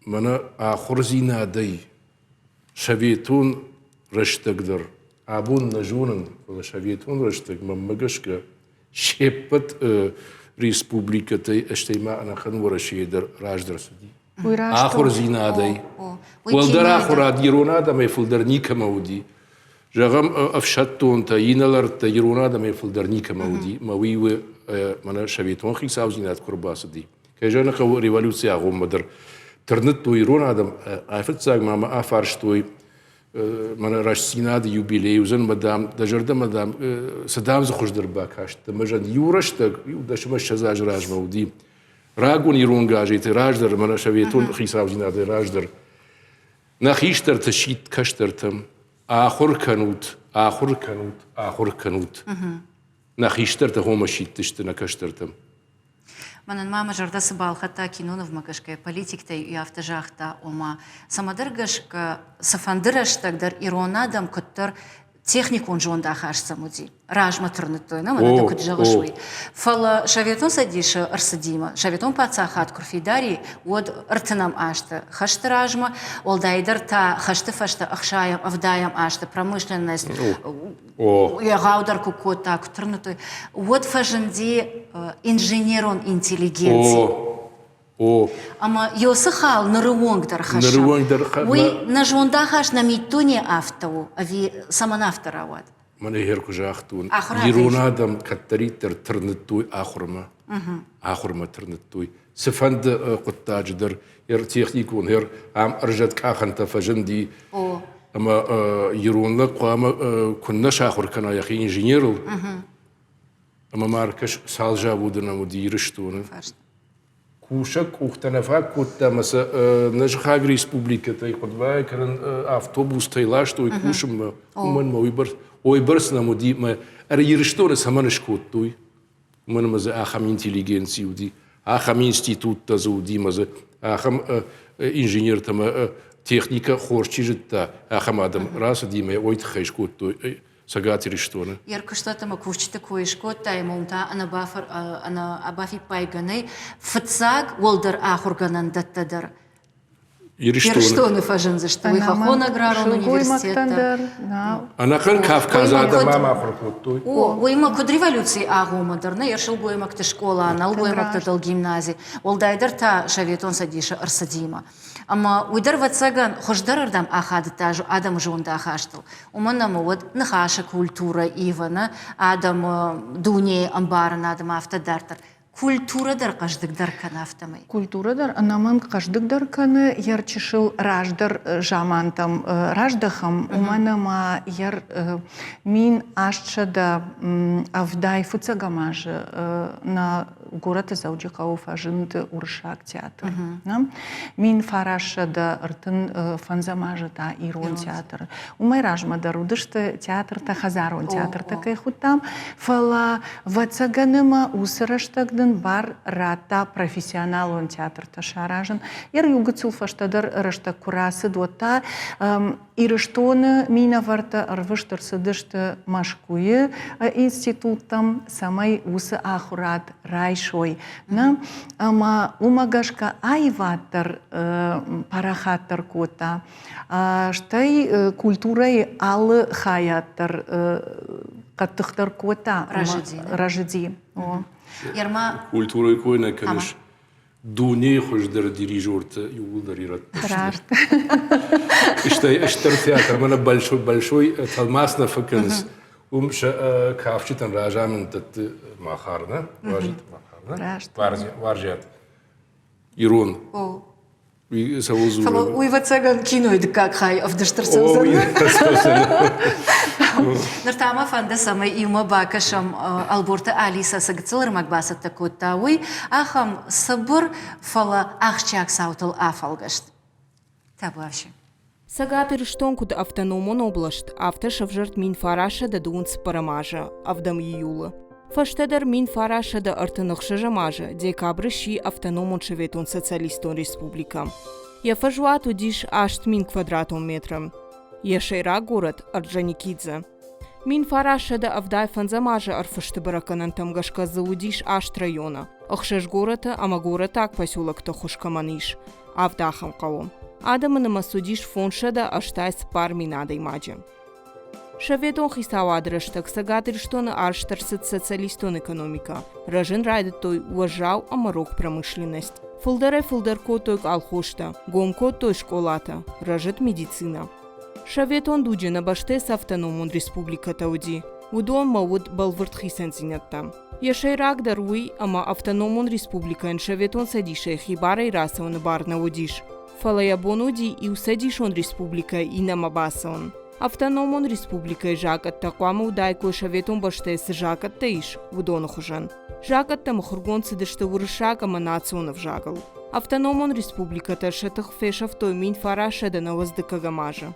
мана ахурзинадай шаветун раштагдыр Абун нажунан, шаветун раштаг, мамагашка, шеппат республиката, эштейма анахан варашейдер раждар суди. Ахур зинадай. Уалдар ахурад иронада мефулдар ника мауди. Жагам афшаттонта, иналарта иронада мефулдар ника мауди. Мауиwe мана шаветун хисав зинат курбасуди. Кайжана хау революция агумадар. Тернетту иронадам афетсаг мама афарштой. Мана рашсинад юбилеюзен мадам дажарда мадам садам захуждар бакашт мажан юраштаг юдашма шазаж ражмауди рагун ирунгажит раждар мана шаветун хисавзинад раждар нахиштар ташит каштартам ахур канут нахиштар тахомашит тиштна каштартам Манан мама жарда сыбалхата кинонов макашка политикта и автожахта ома самадыргашка сафандырыштагдар иронадам көттөр техникун жонда хашса муди ражма турнуттой на мана кут жагышуй фала шаветон садиша арсадима шаветон паца хат курфидари од артынам ашта хашта ражма олдайдар та хашта фашта ахшаям авдаям ашта промышленность я гаудар кукота турнуттой од фаженди инженерон интеллигенции Ама йосыхал нарыонгдар хаша. Уй нажонда хаш на митоне автоу, ави саман авторават. Мана херку жахтун. Иронадам каттариттер тырныттуй ахурма. Ахурма тырныттуй. Сефанд куттадждар ер техникун ер ам аржат каханта фаженди. Ама иронла куама кунна шахур кана яхи инженерл. Ама маркаш салжа будына муди ирыштуны. Кушак ухтанафак кутта маса нажхаг республика тай ходвай каран автобус тайлаш той кушам уман ойбарс на муди ма арирштора саманаш куттуй уман маза ахам интеллигенции уди ахам институт тазуди маза ахам инженер тама техника хорчижитта ахам адам рас диме ойт хеш куттуй سقاتي رشتونه يركشتات ما كوشت كويش كوت تاي ممتا أنا أبافي بايغاني فتساق والدر آخر غنان دتدر يرشتونه فاجن زشتوي خخونا غرارون университета أنا كان كافكاز هذا ما فرقوتوي ويما كود революции агу модерна ершил гоемак те школа анал гоемак те дал гимназии волдайдер та шаветон садиша арсадима أما ويدر واتساقن خوش درردم أخاد تاجو آدم جون دا خاشتل ومنا مود نخاشة كولتورة إيوانا آدم دوني أمبارن آدم أفتا دارتر كولتورة در قشدك در كنافتمي Культура дар анаман каждык дар каны ярчишил раждар жамантам раждахам уманама яр мин ашча да авдай фуцагамажы на город заудикау фажинт уршак театр. Мин фараша да ртын фанзамажы та ирон театр. Умай ражма да рудышты театр та хазарон театр такай хутам фала вацаганыма усыраштагдын бар рата профессионал он театр та шаражын. Яр югыцул фаштадар рашта курасы дота ирыштоны мина варта арвыштыр сыдышты машкуе институтам самай усы ахурат райшой. Ама умагашка айватыр парахатыр кота. Штай культурай алы хаяттыр каттыхтыр кота. Ражиди. Ярма культура койна конечно دوني خوش در ديريجورت يقول دريرت اشتر театр منا большой талмасна факенс умш кафчитан ража من تت махарна варжат ирон ويفتساقن كينو يدكاك خاي أفدشتر نرتاما فاندا سما يوما باكشم البورتا أليسا سجتلر مقباسة تكوتاوي أخم صبر فلا أخشاك ساوتل أفلقشت تابواشي Сагатыр штонкуд автономон облашт, автошавжарт мин фараша да дунц парамажа, авдам июла. Фаштадар мин фараша да артынықшы жамажа, декабры ши автономон шеветон социалистон республика. Я фажуату диш ашт мин квадратон метром. Я шейра город Орджоникидзе. Мин фараша да авдай фанзамажа арфышты бараканан тамгашка заудиш ашт района. Ахшеш города, ама город так поселок то хушкаманиш. Авдахам калом. Адамы намасудиш фоншада аштайс пар минадой маджи. Шаветон хисауадрыштак сагатыр штоны арштарсыт социалистон экономика. Ражен райдет той уважал амарок промышленность. Фылдар тойк алхошта, гомко той школата, ражет медицина. Шаветон дуджена баштес автономон республика тауди. Удон мауд балвырт хисензинаттам. Яшайрак даруи, ама автономон республика шаветон садише хибара и расаон барна удиш. Фалаябонуди и усадишон республика и намабасон. Автономон республика жакат таквама удайко шаветон баштес жакат таиш, удон хужан. Жакат там хургон сидышты вырышак, ама национов жагал. Автономон республика ташетах фешав той мин фараша да на воздыкагамажа.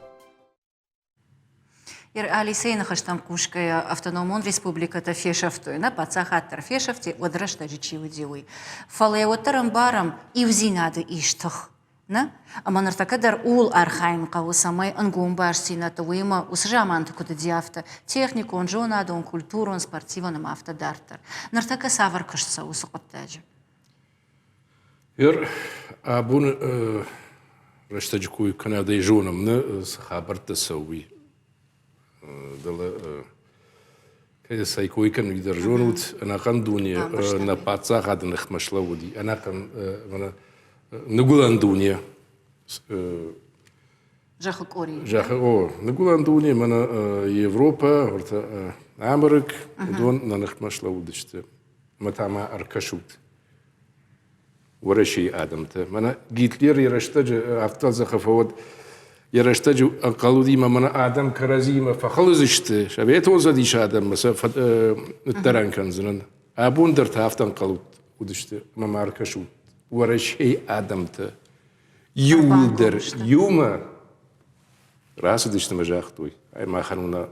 Ер Алисей нахаштам кушкая автономон республика та фешафтой на пацахаттар фешафти одрашта жичивы дивы. Фалаевотарам барам и взинады иштах. На, ама нартакадар ул архайн каву самай ангум барсина то уима усжамант куда диафта технику он жона он культуру он спортивон мафта дартер. Нартака савар кашца усоқоттажи. Ер абун раштаджкуй канадай жонам на сахабарта сауи. Дала كذا سايكوي كان يقدر جونوت أنا كان دنيا نباتة هذا نخمش لودي أنا كان أنا نقول عن دنيا جاخ نقول عن دنيا من يوروبا ورتا أمريكا دون نخمش لوديشت متى ما أركشوت ورشي آدمته من جيت لير يرشتج أفتل زخفود يرشتج أقلودي ما من آدم كرزيمة فخلصشت شبيت وزديش آدم مسافة التران كان زنن أبون درت هفتن قلود ودشت ما ماركشو ورشي آدمته يولدر يوما راس دشت مجاختوي أي ما خانونا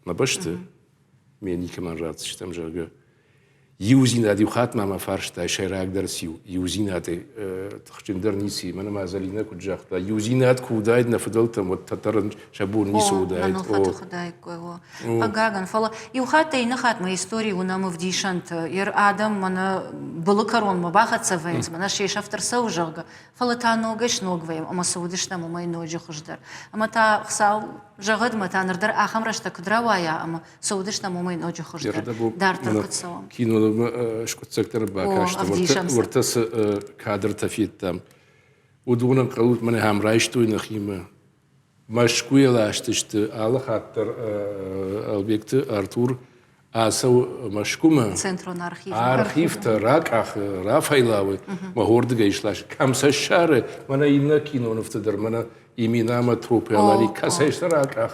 نبشت ميني كمان راتش تمجرجة يوزينات يخات ما فرشتا شراك درسيو يوزينات تخشندر نيسي من ما زالينا كنت جاختا يوزينات كودايد نفضلت متترن شابون نيسو دايد Пагаган фала юхата и нахат ма истории у нам в дишант ер адам мана было корон ма бахатса вейнс мана шеш автор саужага фала та ногаш ногвеем ама саудиш там ма ноджи хуждар ама та хсал жагад ма та нердар ахам рашта кудравая ама саудиш там ма ноджи хуждар дар таркатсам كينو شكوت سكتر باكاشت ورتس كادر تفيت تام ودونا قلت من هم رايشتو نخيمه مشكوية لاشتشت على خاطر البيكت أرتور أسو مشكومة центрон архив أرخيف تراك أخ رافايلاوي ما هورد جيش لاش كم سشارة منا ينا كينو نفتدر منا يمينا ما تروبي على كاسيش تراك أخ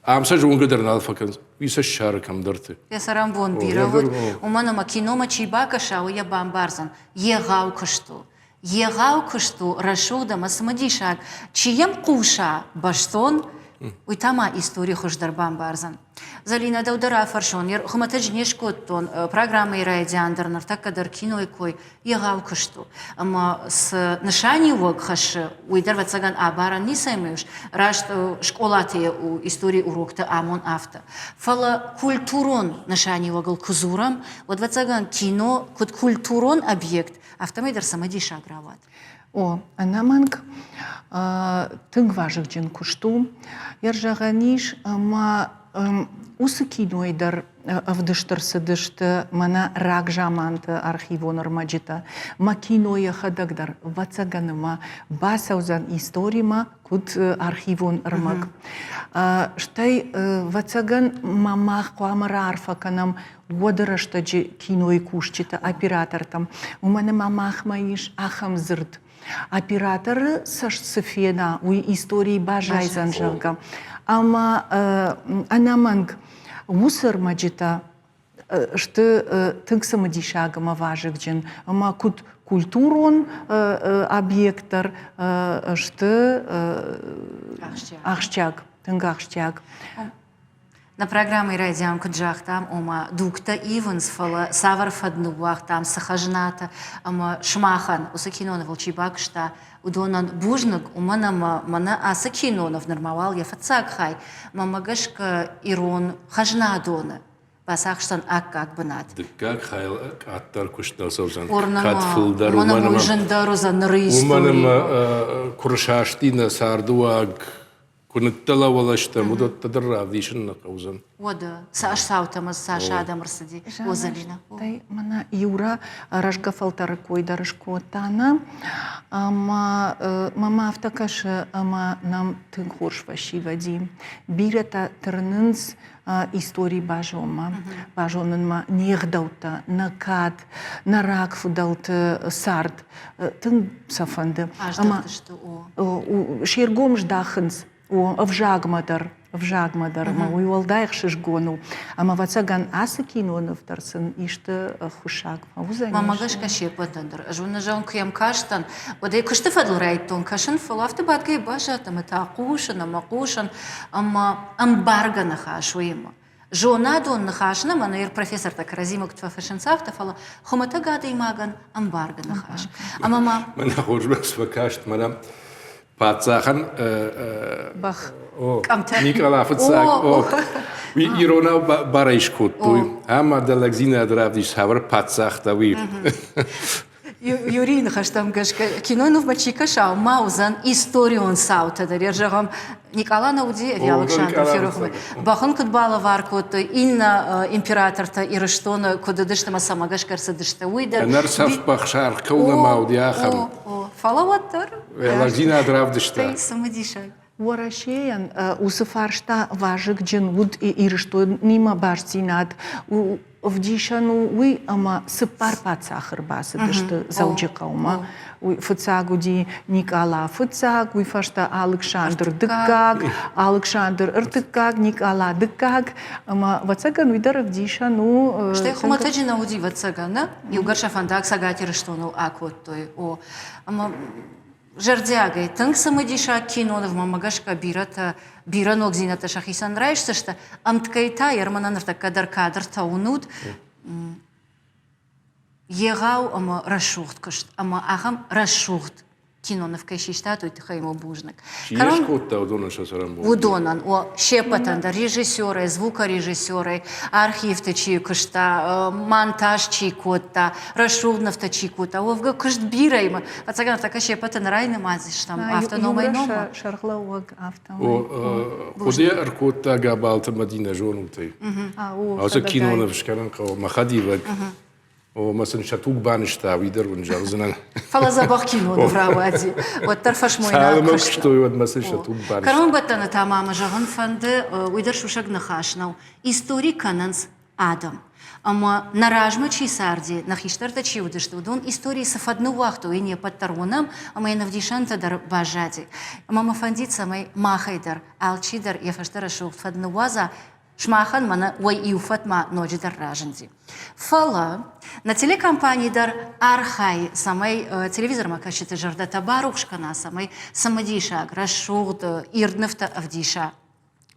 أمسا جون قدر نالفكن ويس الشارة كم درت يا سلام بون بيرا ومانا ما كينو ما تشيباكا شاو يا بامبارزان يغاو كشتو يغاو كشتو رشودا ما سمديشاك چيم قوشا باشتون ويتاما истории хождар бамбарзан залина даудара фаршонер хуматажнеш коттон программа ирайдяндер нартакадар кино кой ягав кышту ама с нышани вог хаш уйдар вацаган абара не саймеш раш школате у истории урокта амон авто фала культурон нышани вогл кузурам вот вацаган кино кут культурон объект автомайдар самадиша грават О, анаманг тыгважык жин кушту, ержаганиш ма усы кинойдар авдыштыр сыдышты мана рак жаманты архивоныр маджита, ма киноя хадагдар вацаганыма басаузан историма кут архивон рмак. Штай вацаган мамах куамара арфаканам водырышты жи киной кушчита оператор там. У мене мамах маиш ахам зырт. Операторы саш сыфена у истории бажайзан жалга. Ама анаманг усыр маджита что тынксамы дишагама важык жин. Ама кут культурон объектор что ахщак, тынгахщак. На программе радиам куджах там ома дукта Иванс фала савар фаднуах там сахажната ама шмахан усакинона волчибак шта удонан бужнак уманама мана асакинонов нормавал я фацак хай мамагашка ирон хажна дона басахштан как бынат. Как хайл аттар кушта созан катфылдар уманама жындар озан рыйсту уманама куршаштина сардуаг كنتلا ولا شتا مدة تدرع ذيش النقوزن. وده ساش ساوتمز ساش آدم رصدي وزلينا. تاي منا يورا رجع فلتر كوي درشكو تانا أما ماما أفتكش أما نام تنخورش وشي ودي بيرتا ترننس истории бажома. Бажонын ма нехдаута, накат, нарак фудалты сард. Тын сафанды. Ама шергом ждахынс. Вжагмадар, ма уйвалдайх шишгону. Ама вацаган асы кинонов тарсын ишты хушаг. Мамагаш каши падандыр. Жуна жан куям каштан. Одай кушты фадл райттон кашын фалафты бадгай бажат. Ама тaqушын, ама qушын. Ама амбарга нахашуема. Жона дон нахашна, мана ир профессор так разимок тфафашинцавта фала. Хомата гады имаган амбарга нахаш. Ама ма... Мана хожбекс вакашт, мана... Пацахан бах Никола Фацак Ирона барайшкут туй ама далагзина дравдиш хавар пацах дави Юрий нахаштам гашка кинойнов мачикаша маузан историон саута да режагам Никола науди Александр Ферохов бахан кутбала варкот инна императорта ирыштона кодадыштама самагашкарса дышта уйда нарсав бахшар каула мауди ахам фалаваттар Лагзина дравдишта самадишай Уарашеян усыфаршта важык джин вуд ирышто нима башцинат в дишану уй ама сыпар пацахыр басы дышты заужикаума фыцагуди Никола фыцаг уй фашта Александр дыкак Александр ыртыкак Никола дыкак ама вацаган уйдар в дишану что хуматаджина уди вацагана югарша фандак сагати рыштону акот той о ама Жардягай, тынк самадиша кинонов мамагашка бирата биранок зината шахисан райшта, что амткайта ярмананырта кадр таунут егау ама расшухт кышт, ама ахам расшухт. Кинонов кайшиштату и ему бужник. Чиеш котта удонан шасарам был. Удонан, о шепотанда, режиссеры, звукорежиссеры, архив тачи кышта, монтаж чи котта, расшухнов тачи котта, овга кышт бирайма. Пацаган така шепотан райны мазиш там автономай нома. Шаргла уг О, худе аркотта габалта Мадина жонутой. А за кинонов шкаран кау махадивак. О, مثلا شتوك بانش تاويدر ونجرزنا. فلا زباق كينو نفراوادي. وترفش موينا. سالم كشتو يود مثلا شتوك بانش. كرون بتنا تمام جهن فند ويدر شوشك نخاشناو. إستوري كننس آدم. أما نراجمة شيء ساردي نخيشتر تشي ودشتو دون إستوري سفدنو وقتو إني بترونم أما ينفديشان تدر باجادي. أما ما فنديت سمي ما خيدر ألشيدر يفشتر شو فدنو وازا شماخن منا ويوفت ما نوجد الراجندي. فلا на телекомпании дар архай самой телевизор макашите жардата барухшкана самой самодиша грашуд ирднефта авдиша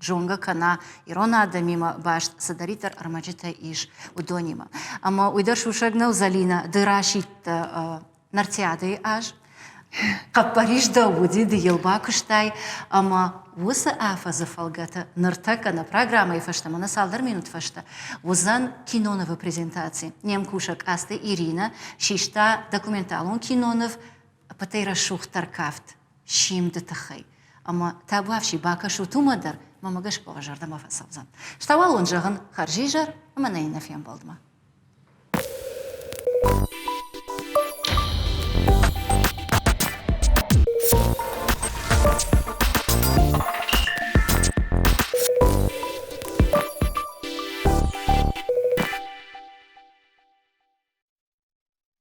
жонга кана ирона адамима баш садаритар армаджита иш удонима. Ама уйдар шушагнау залина дырашит нартиады аж Париж Дауди дыелба кыштай, ама усы афа зафалгата ныртака на программа и фашта, мана салдар минут фашта. Узан киноновы презентации. Немкушак асты Ирина, шишта документалон кинонов, патейра шух таркафт, шим датахай. Ама табавши бака шутумадар, мама гаш поважарда мафасалзан. Штавал он жаган харжижар, ама наина фем болдма.